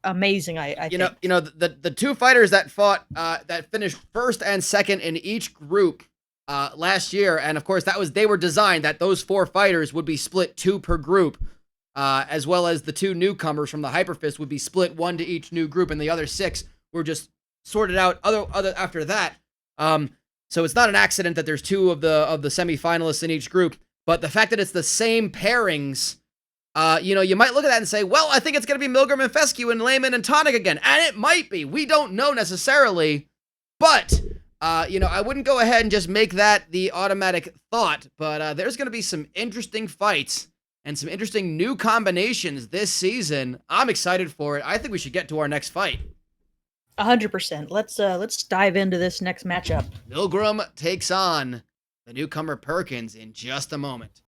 amazing. I think. The two fighters that fought that finished first and second in each group last year, and of course they were designed that those 4 fighters would be split 2 per group. As well as the 2 newcomers from the Hyperfist would be split 1 to each new group, and the other 6 were just sorted out other after that. So it's not an accident that there's 2 of the semifinalists in each group, but the fact that it's the same pairings, you might look at that and say, well, I think it's going to be Milgram and Fescue and Layman and Tonic again, and it might be. We don't know necessarily, but I wouldn't go ahead and just make that the automatic thought. But there's going to be some interesting fights and some interesting new combinations this season. I'm excited for it. I think we should get to our next fight. 100%. Let's dive into this next matchup. Milgram takes on the newcomer Perkins in just a moment.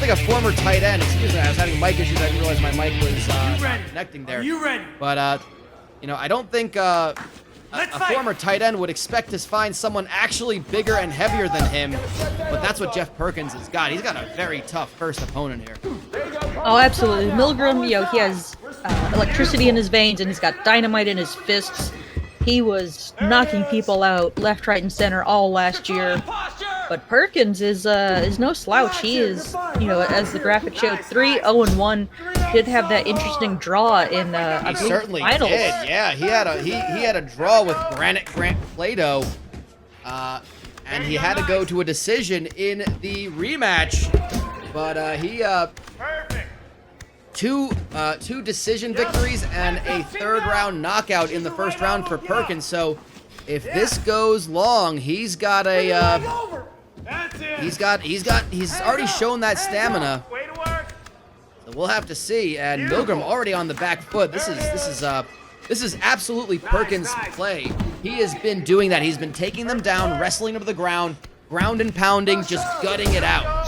A former tight end. Excuse me, I was having mic issues. I didn't realize my mic was connecting there. Are you ready? But I don't think a former tight end would expect to find someone actually bigger and heavier than him. But that's what Jeff Perkins has got. He's got a very tough first opponent here. Oh, absolutely. Milgram, he has electricity in his veins and he's got dynamite in his fists. He was knocking people out left, right, and center all last year. But Perkins is no slouch. He is, as the graphic showed, 3-0-1. Did have that interesting draw in he certainly finals. did. Yeah, he had a draw with Granite Grant Plato, and he had to go to a decision in the rematch. But he two decision victories and a 3rd round knockout in the first round for Perkins. So if this goes long, he's got a he's already shown that stamina. So we'll have to see. And Milgram already on the back foot. This is absolutely Perkins' play. He has been doing that. He's been taking them down, wrestling them to the ground and pounding, just gutting it out.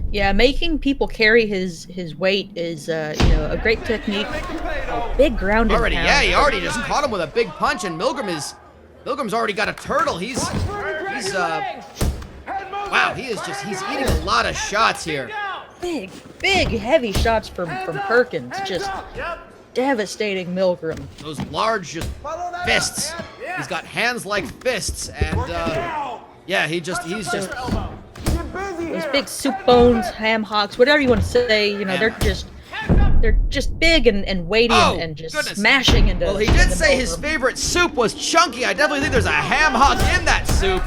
Yeah, making people carry his weight is a great technique. A big ground and pound. Yeah, he already just Perkins. caught him with a big punch, and Milgram's already got a turtle. He's eating a lot of shots here. Big heavy shots from Perkins. Just devastating Milgram. Those large just fists. He's got hands like fists, and he's just. Those big soup bones, ham hocks, whatever you want to say, they're just big and weighty and just smashing into. Well, he did say his favorite soup was chunky. I definitely think there's a ham hock in that soup.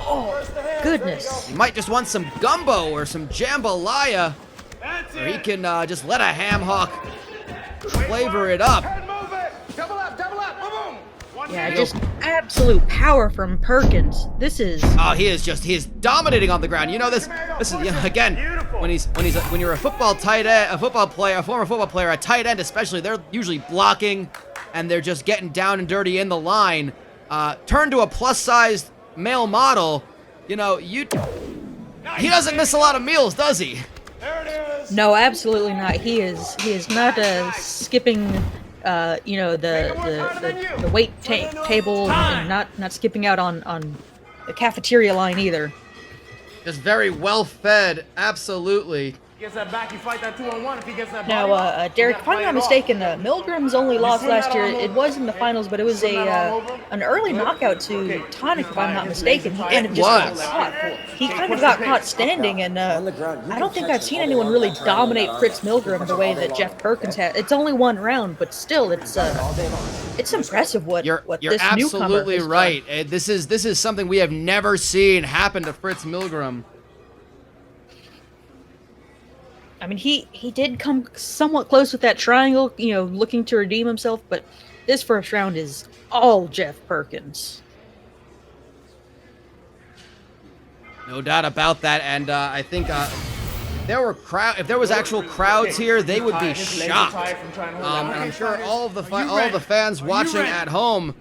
Oh, goodness. He might just want some gumbo or some jambalaya, That's or he it. can just let a ham hock flavor it up. Head move it. Double up, boom, boom. One Yeah, knee. just absolute power from Perkins. This is Oh, he is dominating on the ground. You know this is, you know, again, when you're a football tight end, a football player, a former football player, a tight end especially, they're usually blocking and they're just getting down and dirty in the line. Turn to a plus-sized male model, you know, he doesn't miss a lot of meals, does he? There it is. no, absolutely not. He is not skipping, you know, the weight table and not skipping out on the cafeteria line either. Just very well fed, absolutely. Gets that back, you fight that 2-on-1 if he gets that Now, body off, Derek, you if gotta I'm play not it off. mistaken, Milgram's only lost swing that last year. arm It over. was in the finals, but it was Swing that arm over. an early Good. knockout to Okay. Tonic, if I'm not His mistaken. legs He are kind of tight. just It got was. caught. He kind of push got the caught pace. standing, and On the ground. You I can don't think catch I've him seen all day anyone long, really that triangle, dominate that Fritz arm. You can Milgram catch the him way all day that long, Jeff Perkins okay? had. It's only one round, but still, it's All day long. it's impressive what You're this newcomer absolutely has done. right. This is something we have never seen happen to Fritz Milgram. I mean, he did come somewhat close with that triangle, you know, looking to redeem himself, but this first round is all Jeff Perkins. No doubt about that, and I think if there was actual crowds here, they would be shocked. And I'm sure all of the fans watching at home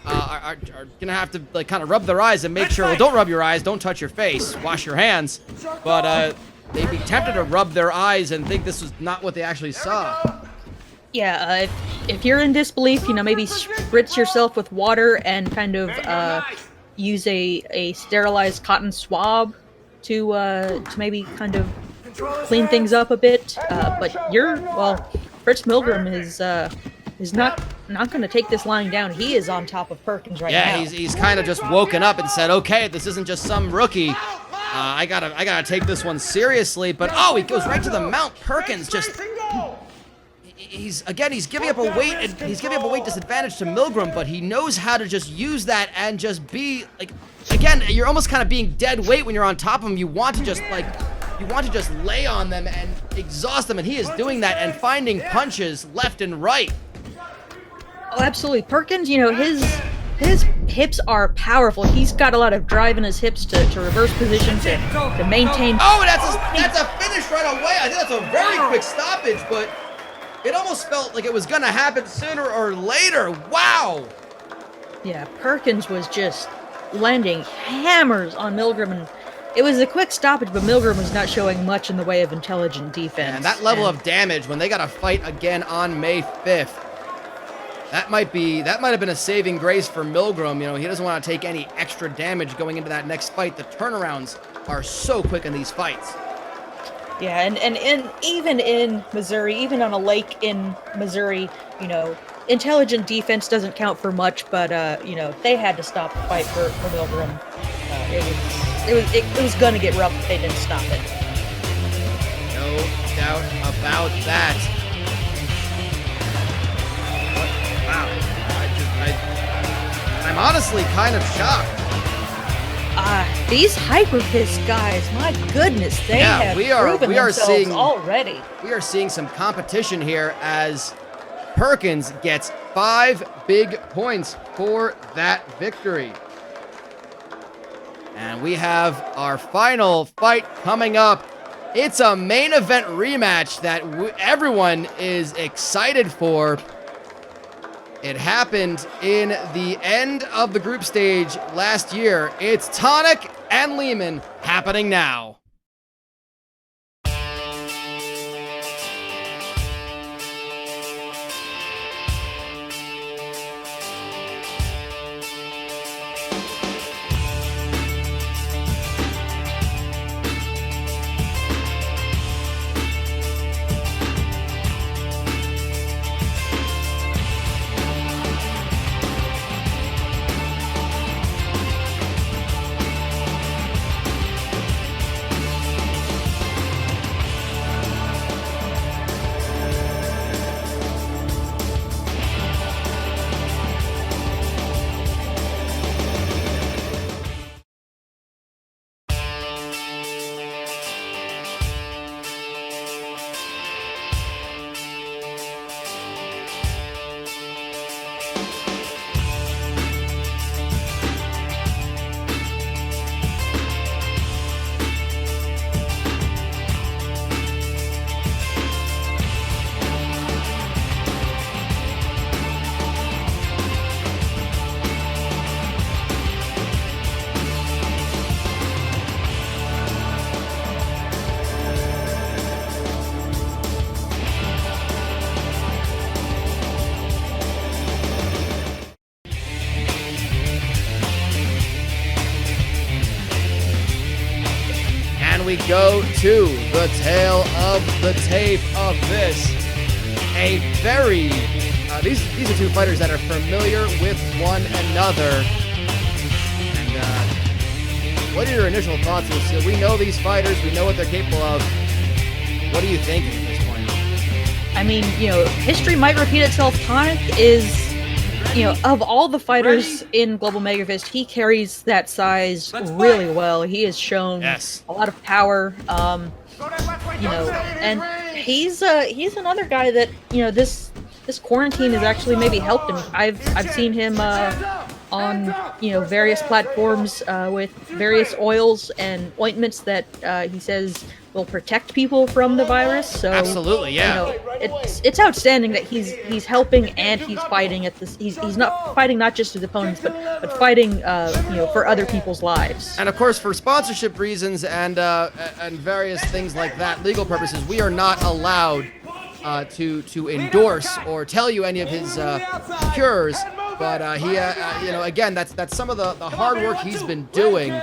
are gonna have to like kind of rub their eyes and make sure. Well, don't rub your eyes, don't touch your face, wash your hands. But they'd be tempted to rub their eyes and think this was not what they actually saw. Yeah, if you're in disbelief, you know, maybe spritz yourself with water and kind of use a sterilized cotton swab to maybe kind of clean things up a bit. But Fritz Milgram is not going to take this lying down. He is on top of Perkins right now. Yeah, he's kind of just woken up and said, okay, this isn't just some rookie. I gotta take this one seriously. But oh, he goes right to the mount. Perkins just he's giving up a weight and he's giving up a weight disadvantage to Milgram, but he knows how to just use that and just be like, again, you're almost kind of being dead weight when you're on top of him. You want to just lay on them and exhaust them, and he is doing that and finding punches left and right. Oh, absolutely. Perkins, you know, his hips are powerful. He's got a lot of drive in his hips to reverse position, to maintain. Oh, and that's a finish right away. I think that's a very quick stoppage, but it almost felt like it was gonna happen sooner or later. Wow. Yeah, Perkins was just landing hammers on Milgram, and it was a quick stoppage, but Milgram was not showing much in the way of intelligent defense. And that level of damage when they got to fight again on May 5th. That might have been a saving grace for Milgram. You know, he doesn't want to take any extra damage going into that next fight. The turnarounds are so quick in these fights. Yeah, and even in Missouri, even on a lake in Missouri, you know, intelligent defense doesn't count for much, but you know, they had to stop the fight for Milgram. It was gonna get rough if they didn't stop it. No doubt about that. Wow. I'm honestly kind of shocked. These hyperfist guys, my goodness, they have proven themselves already. We are seeing some competition here as Perkins gets 5 big points for that victory. And we have our final fight coming up. It's a main event rematch that everyone is excited for. It happened in the end of the group stage last year. It's Tonic and Lehman happening now. we go to the tail of the tape of this. A very, these are two fighters that are familiar with one another. And what are your initial thoughts? We know these fighters, we know what they're capable of. What are you thinking at this point? I mean, history might repeat itself. Tonic is, of all the fighters in Global MEGAFist, he carries that size really well. He has shown a lot of power, and he's another guy that, this quarantine has actually maybe helped him. I've seen him on various platforms with various oils and ointments that he says will protect people from the virus. So absolutely, yeah. It's outstanding that he's helping and he's fighting at this. He's not fighting not just his opponents, but fighting for other people's lives. And of course, for sponsorship reasons and various things like that, legal purposes, we are not allowed to endorse or tell you any of his cures. But he, again, that's some of the hard work he's been doing.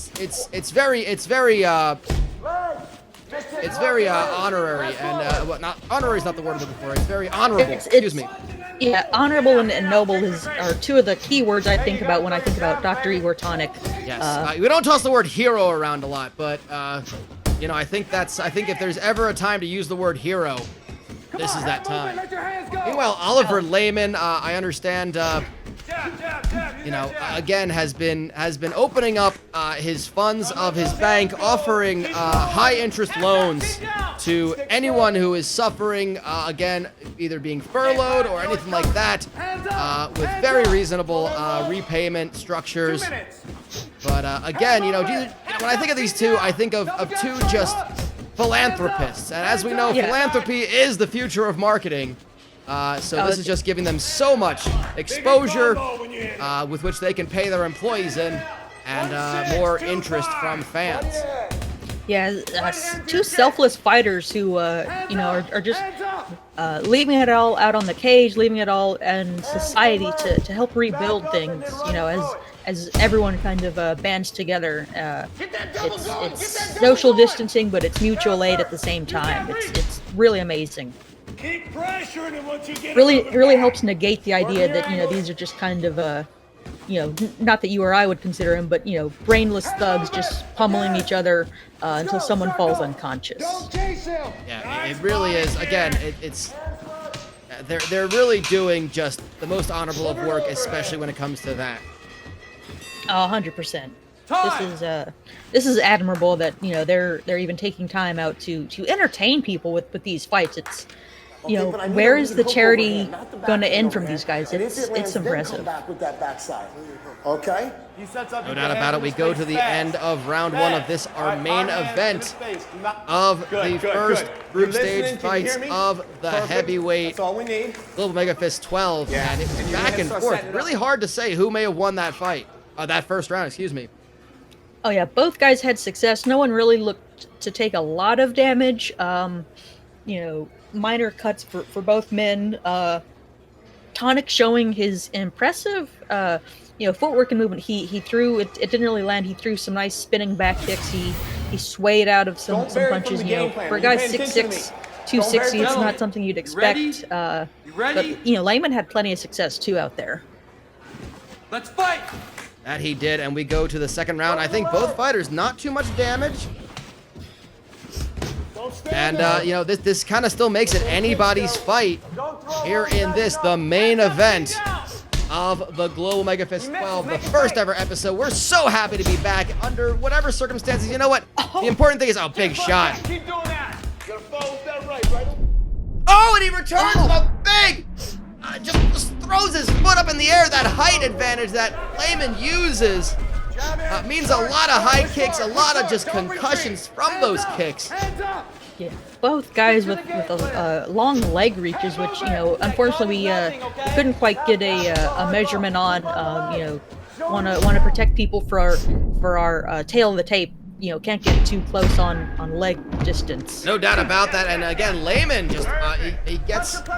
It's very honorary, and not honorary is not the word I'm looking for. It's very honorable. Excuse me. Yeah, honorable and noble are two of the key words I think about when I think about Dr. Igor Tonic. Yes, we don't toss the word hero around a lot, but I think if there's ever a time to use the word hero, this is that time. Meanwhile, Oliver Lehman, I understand, again has been opening up his funds of his bank, offering high interest loans to anyone who is suffering, again, either being furloughed or anything like that, with very reasonable repayment structures. But again, when I think of these two, I think of two just philanthropists, and as we know, philanthropy is the future of marketing. So this is just giving them so much exposure with which they can pay their employees in, and more interest from fans. Yeah, two selfless fighters who, are just leaving it all out on the cage, leaving it all in society to help rebuild things. As everyone kind of bands together, it's social distancing, but it's mutual aid at the same time. It's really amazing. Keep pressuring him once you get really helps negate the idea that these are just kind of not that you or I would consider them, but brainless thugs just pummeling each other until someone falls unconscious. Yeah, it really is. Again, they're really doing just the most honorable of work, especially when it comes to that. 100%. This is admirable that they're even taking time out to entertain people with these fights. It's where is the charity going to end from these guys? It's impressive. Okay. No doubt about it. We go to the end of round one of this, our main event of the first group stage fights of the heavyweight Global MEGAFist 12, and it was back and forth. Really hard to say who may have won that fight, that first round. Excuse me. Oh yeah, both guys had success. No one really looked to take a lot of damage. Minor cuts for both men. Tonic showing his impressive, footwork and movement. He threw it. It didn't really land. He threw some nice spinning back kicks. He swayed out of some punches. For a guy 6'6", 260, it's not something you'd expect. But Lehman had plenty of success too out there. Let's fight. That he did, and we go to the second round. I think both fighters not too much damage. And, this kind of still makes it anybody's fight here in the main event of the Global MEGAFist 12, the first ever episode. We're so happy to be back under whatever circumstances. You know what? The important thing is, big shot. Keep doing that. You gotta follow that right? Oh, and he returns a big, just throws his foot up in the air. That height advantage that Lehman uses means a lot of high kicks, a lot of just concussions from those kicks. Yeah, both guys with long leg reaches, which unfortunately we couldn't quite get a measurement on. Want to protect people for our tail of the tape. Can't get too close on leg distance. No doubt about that. And again, Lehman just he gets, I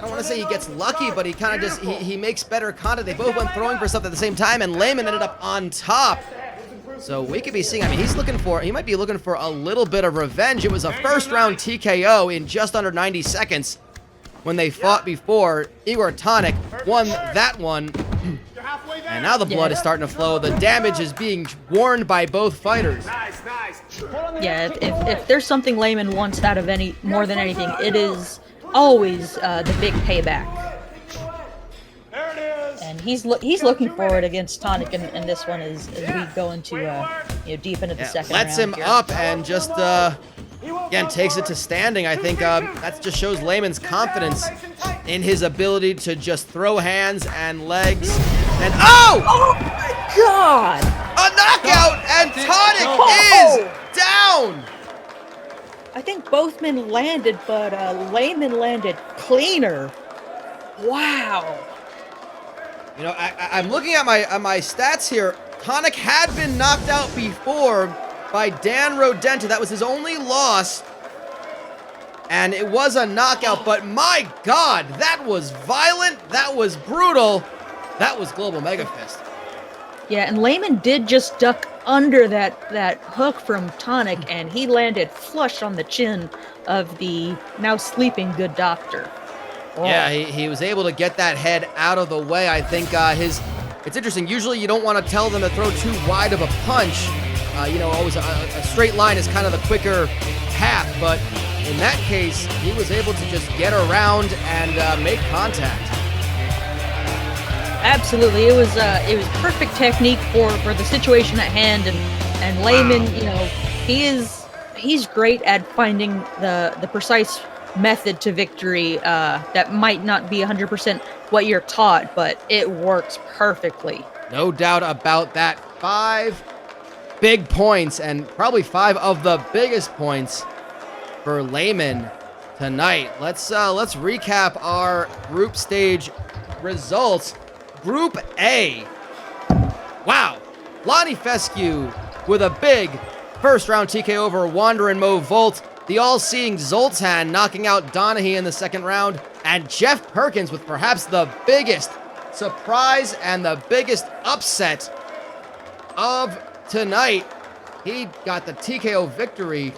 don't want to say he gets lucky, but he kind of just he makes better contact. They both went throwing for something at the same time, and Lehman ended up on top. So we could be seeing, I mean, he might be looking for a little bit of revenge. It was a first round TKO in just under 90 seconds when they fought before. Igor Tonic won that one. And now the blood is starting to flow. The damage is being worn by both fighters. Nice, nice. Yeah, if there's something Layman wants out of more than anything, it is always the big payback. There it is. And he's looking for it against Tonic in this one as we go into deep into the second Lets round him here. up and just again takes it to standing. I think that just shows Layman's confidence in his ability to just throw hands and legs. And oh! Oh my God! A knockout, and Tonic is down. I think both men landed, but Layman landed cleaner. Wow. You know, I'm looking at my stats here. Tonic had been knocked out before by Dan Rodenta. That was his only loss. And it was a knockout, but my God, that was violent. That was brutal. That was Global Megafist. Yeah, and Layman did just duck under that hook from Tonic, and he landed flush on the chin of the now sleeping Good Doctor. Oh. Yeah, he was able to get that head out of the way. I think it's interesting. Usually you don't want to tell them to throw too wide of a punch. Always a straight line is kind of the quicker path, but in that case, he was able to just get around and make contact. Absolutely, it was perfect technique for the situation at hand, and Layman, he's great at finding the precise method to victory that might not be 100% what you're taught, but it works perfectly. No doubt about that. 5 big points, and probably 5 of the biggest points for Layman tonight. Let's recap our group stage results. Group A. Wow. Lonnie Fescue with a big first round TK over Wanderer and Mo Volt. The all-seeing Zoltan knocking out Donahue in the second round. And Jeff Perkins with perhaps the biggest surprise and the biggest upset of tonight. He got the TKO victory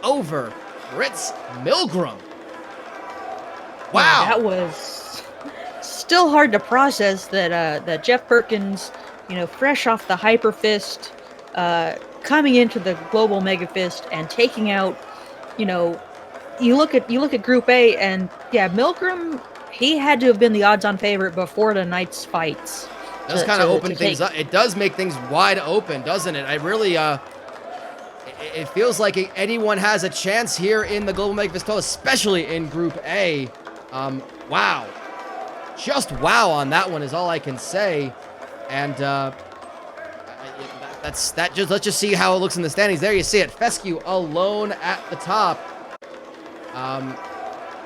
over Fritz Milgram. Wow. That was still hard to process that Jeff Perkins, fresh off the Hyper Fist, coming into the Global Mega Fist and taking out, you look at Group A, and yeah, Milgram, he had to have been the odds-on favorite before tonight's fights. It does kind of open things up. It does make things wide open, doesn't it? I really, it feels like anyone has a chance here in the Global Mega Fist, especially in Group A. Wow. Just wow on that one is all I can say. And let's just see how it looks in the standings. There you see it. Fescue alone at the top.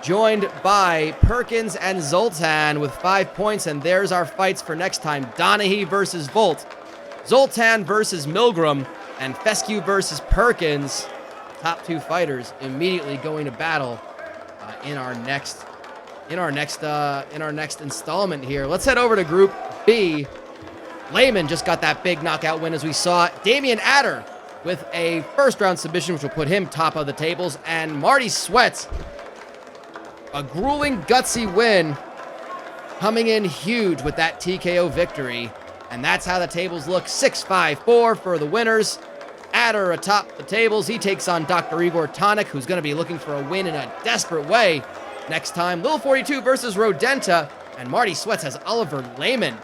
Joined by Perkins and Zoltan with 5 points, and there's our fights for next time. Donahue versus Volt, Zoltan versus Milgram, and Fescue versus Perkins. Top 2 fighters immediately going to battle in our next installment here. Let's head over to Group B. Layman just got that big knockout win, as we saw. Damian Adder with a first round submission, which will put him top of the tables, and Marty Sweats, a grueling, gutsy win, coming in huge with that TKO victory. And that's how the tables look. 6-5-4 for the winners. Adder atop the tables. He takes on Dr. Igor Tonic, who's going to be looking for a win in a desperate way. Next time, Lil 42 versus Rodenta, and Marty Sweats has Oliver Layman.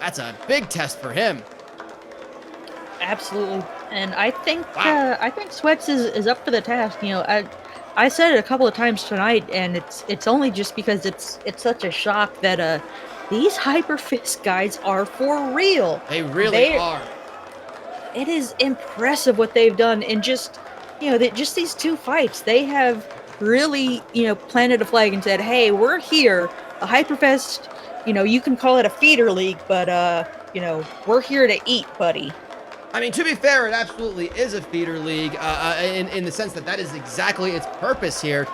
That's a big test for him. Absolutely, and I think Sweats is up for the task. I said it a couple of times tonight, and it's only just because it's such a shock that these Hyper Fist guys are for real. They really are. It is impressive what they've done in just these 2 fights. They have really, planted a flag and said, hey, we're here. The Hyperfest, you can call it a feeder league, but, we're here to eat, buddy. I mean, to be fair, it absolutely is a feeder league in the sense that is exactly its purpose here.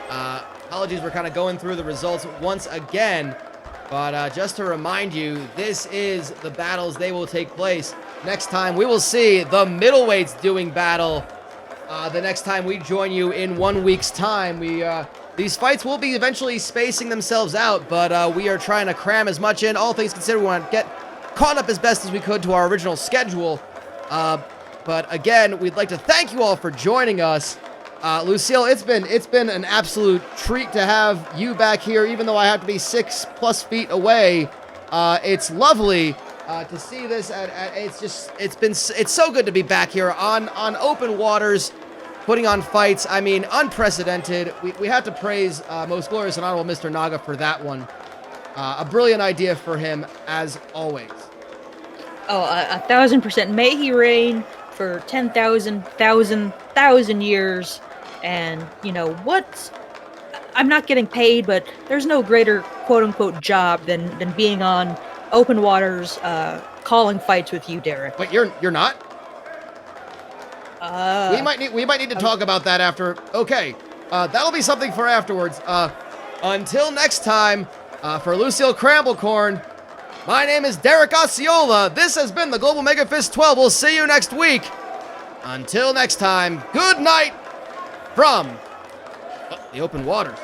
Apologies, we're kind of going through the results once again. But just to remind you, this is the battles. They will take place next time we will see the middleweights doing battle. The next time we join you in 1 week's time. These fights will be eventually spacing themselves out, but we are trying to cram as much in. All things considered, we want to get caught up as best as we could to our original schedule. But again, we'd like to thank you all for joining us. Lucille, it's been an absolute treat to have you back here, even though I have to be 6+ feet away. It's lovely to see this. It's so good to be back here on open waters, putting on fights. I mean, unprecedented. We have to praise Most Glorious and Honorable Mr. Naga for that one. A brilliant idea for him, as always. Oh, 1,000%. May he reign for 10,000 years. And, you know, I'm not getting paid, but there's no greater quote-unquote job than being on open waters, calling fights with you, Derek. Wait, you're not? We might need to talk about that after. Okay, that'll be something for afterwards. Until next time, for Lucille Cramblecorn, my name is Derek Osceola. This has been the Global MEGAFist 12. We'll see you next week. Until next time, good night from the open waters.